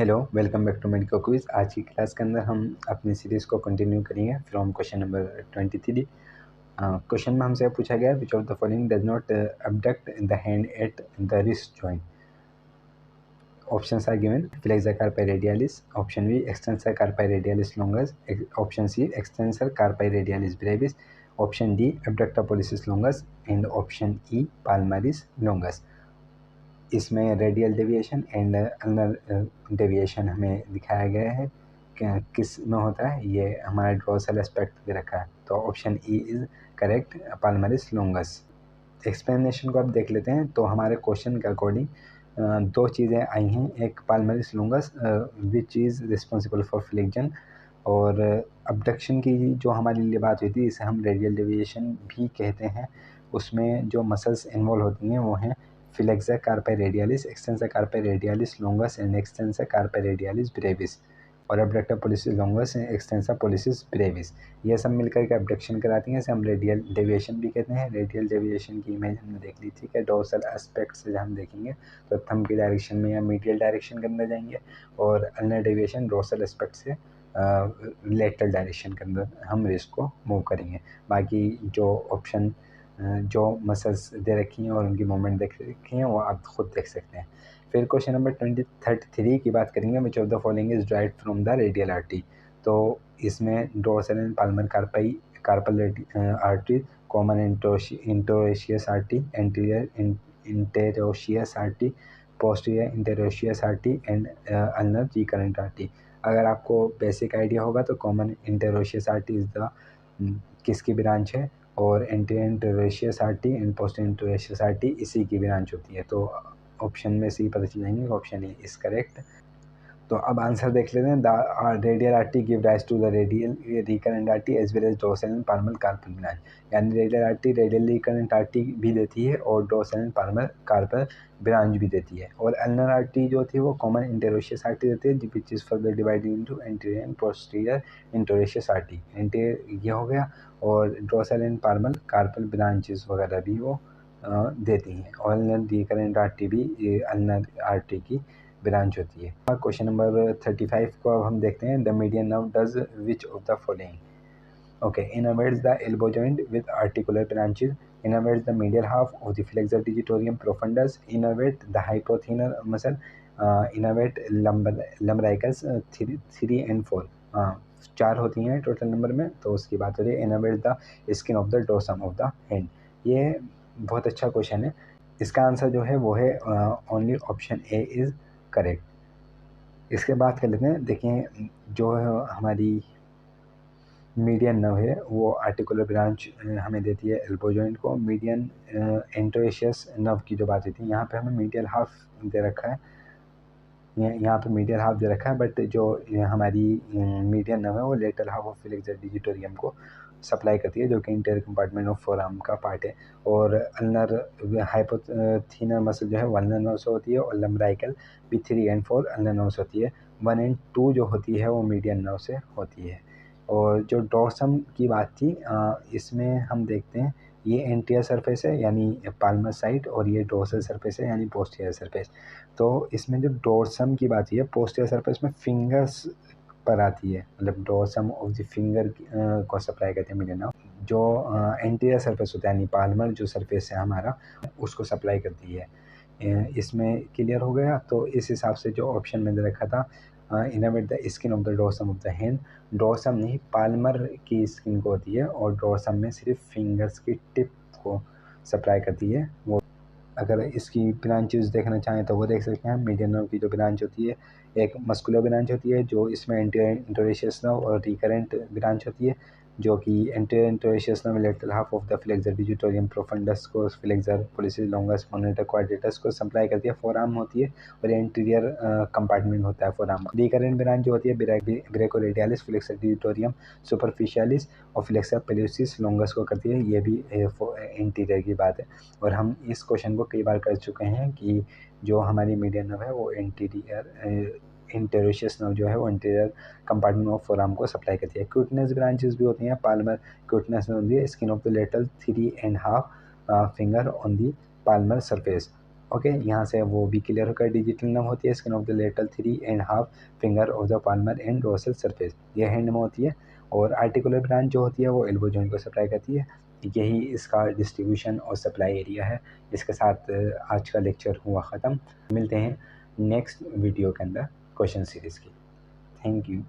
Hello, welcome back to medico quiz. आज की class के अंदर हम अपनी सीरीज़ को कंटिन्यू करेंगे फ्रॉम क्वेश्चन नंबर 23। क्वेश्चन में हमसे पूछा गया which of the following does not abduct the hand at the wrist joint. Options are given: flexor carpi radialis, option B extensor carpi radialis longus, option C extensor carpi radialis brevis, option D abductor pollicis longus and option E palmaris longus. इसमें radial deviation and ulnar deviation हमें दिखाया गया है किस में होता है, ये हमारा डोर्सल एस्पेक्ट दे रखा है। तो option E is correct, palmaris longus. Explanation को अब देख लेते हैं। तो हमारे क्वेश्चन के अकॉर्डिंग दो चीज़ें आई हैं, एक palmaris longus which is responsible for flexion, और अबडक्शन की जो हमारे लिए बात हुई थी इसे हम रेडियल डेविएशन भी कहते हैं। उसमें जो मसल्स इन्वॉल्व होती हैं वो हैं flexor carpi radialis, extensor carpi radialis longus and extensor carpi radialis brevis, और abductor pollicis longus and extensor pollicis brevis. ये सब मिलकर के एबडक्शन कराती हैं। इसे हम रेडियल डेविएशन भी कहते हैं। रेडियल डेविएशन की इमेज हमने देख ली थी कि डोर्सल एस्पेक्ट से हम देखेंगे तो थंब की डायरेक्शन में या मीडियल डायरेक्शन के अंदर जाएंगे, और अल्नर डेविएशन डोर्सल एस्पेक्ट से लेटरल डायरेक्शन के अंदर हम रिस्ट को मूव करेंगे। बाकी जो ऑप्शन जो मसल्स दे रखी हैं और उनकी मूवमेंट देख रखी हैं वो आप खुद देख सकते हैं। फिर क्वेश्चन नंबर 33 की बात करेंगे, which of the following is derived from the radial artery. तो इसमें dorsal and palmar carpi carpal artery, common interosseous artery, anterior interosseous artery, posterior interosseous artery and ulnar recurrent artery. अगर आपको basic idea होगा तो common interosseous artery is the किसकी branch है, और anterior interosseous artery and posterior interosseous artery इसी की branch होती है। तो ऑप्शन में से ही पता चल जाएंगे, ऑप्शन ए इज करेक्ट। तो अब आंसर देख लेते हैं। The radial artery give rise to the radial recurrent artery as well as dorsal and palmar carpal branch. यानी radial artery radial recurrent artery भी देती है और dorsal and palmar carpal branch भी देती है। और अल्नर आर्टरी जो थी वो कॉमन इंटेरोशियस आर्टरी देती है which is further divided into anterior and posterior interosseous artery. Anterior ये हो गया, और dorsal and palmar carpal branches वगैरह भी वो देती हैं। और अल्नर रिकरेंट आर्टरी भी अल्नर आर्टरी की ब्रांच होती है। क्वेश्चन नंबर 35 को अब हम देखते हैं। The median nerve does which of the following. Okay, innervates the elbow joint with articular branches, innervates the medial half of the flexor digitorum profundus, innervate the hypothenar muscle, innervate lumbricals 3 and 4। 4 होती हैं total number में, तो उसकी बात हो रही है। Innervate the skin of the dorsum of the hand. ये बहुत अच्छा क्वेश्चन है। इसका आंसर जो है वो है only option A is correct. इसके बाद कर लेते हैं। देखिए, जो हमारी मीडियन नर्व है वो आर्टिकुलर ब्रांच हमें देती है एल्बो जॉइंट को। मीडियन एंटरोशियस नर्व की जो बात होती है, यहाँ पे हमें मीडियल हाफ दे रखा है, यहाँ पे मीडियल हाफ दे रखा है, बट जो हमारी मीडियन नर्व है वो lateral half of flexor digitorum को सप्लाई करती है, जो कि इंटीरियर कंपार्टमेंट ऑफ फोरआर्म का पार्ट है। और अल्नर हाइपोथेनर मसल जो है वो अल्नर नर्व से होती है, और लम्बराइकल भी 3 and 4 अल्नर नर्व से होती है। 1 and 2 जो होती है वो मीडियन नर्व से होती है। और जो डोर्सम की बात थी, इसमें हम देखते हैं ये एंटीरियर सरफेस है यानी पाल्मर साइड, और ये डोर्सल सरफेस है यानी पोस्टीरियर सरफेस। तो इसमें जो डोर्सम की बात है पोस्टीरियर सरफेस में फिंगर्स पर आती है, मतलब डोर्सम ऑफ द फिंगर को सप्लाई करते हैं मीडियन नर्व। जो एंटीरियर सरफेस होता है यानी पाल्मर जो सरफेस है हमारा, उसको सप्लाई करती है। इसमें क्लियर हो गया। तो इस हिसाब से जो ऑप्शन मैंने रखा था, innervate the skin of the dorsum of the hand, dorsum नहीं पाल्मर की स्किन को होती है, और डोर्सम में सिर्फ फिंगर्स की टिप को सप्लाई करती है वो। अगर इसकी ब्रांचेस देखना चाहें तो वो देख सकते हैं। मीडियन नर्व की जो ब्रांच होती है, एक मस्कुलर ब्रांच होती है जो इसमें एंटीरियर इंटेरोशियस नर्व, और रिकरेंट ब्रांच होती है जो कि anterior interosseous nerve lateral half of the flexor digitorum profundus को, flexor pollicis longus pronator quadratus को सप्लाई करती है। फोरआर्म होती है, और इंटीरियर कंपार्टमेंट होता है फोरआर्म का। रिकरेंट ब्रांच जो होती है ब्रेकोरेडियालिस, फ्लेक्सर डिजिटोरियम सुपरफिशियलिस और फ्लेक्सर पोलिसिस लॉन्गस को करती है। ये भी इंटीरियर की बात है, और हम इस क्वेश्चन को कई बार कर चुके हैं कि जो हमारी मीडियन नर्व है वो इंटेरोशियस नर्व जो है वो इंटीरियर कंपार्टमेंट ऑफ फोरआर्म को सप्लाई करती है। क्यूटनेस ब्रांचेस भी होती हैं। पाल्मर क्यूटनेस होती है skin of the lateral 3 and 1/2 finger on the Palmer surface. Okay, यहाँ से वो भी क्लियर होकर डिजिटल नम होती है skin of the lateral 3.5 finger of the Palmer and dorsal surface, ये हैंड में होती है। और आर्टिकुलर ब्रांच जो होती है वो एल्बो जॉइंट को सप्लाई करती है। यही इसका डिस्ट्रीब्यूशन और सप्लाई एरिया है। इसके साथ आज का लेक्चर हुआ ख़त्म। मिलते हैं नेक्स्ट वीडियो के अंदर क्वेश्चन सीरीज़ की। Thank you.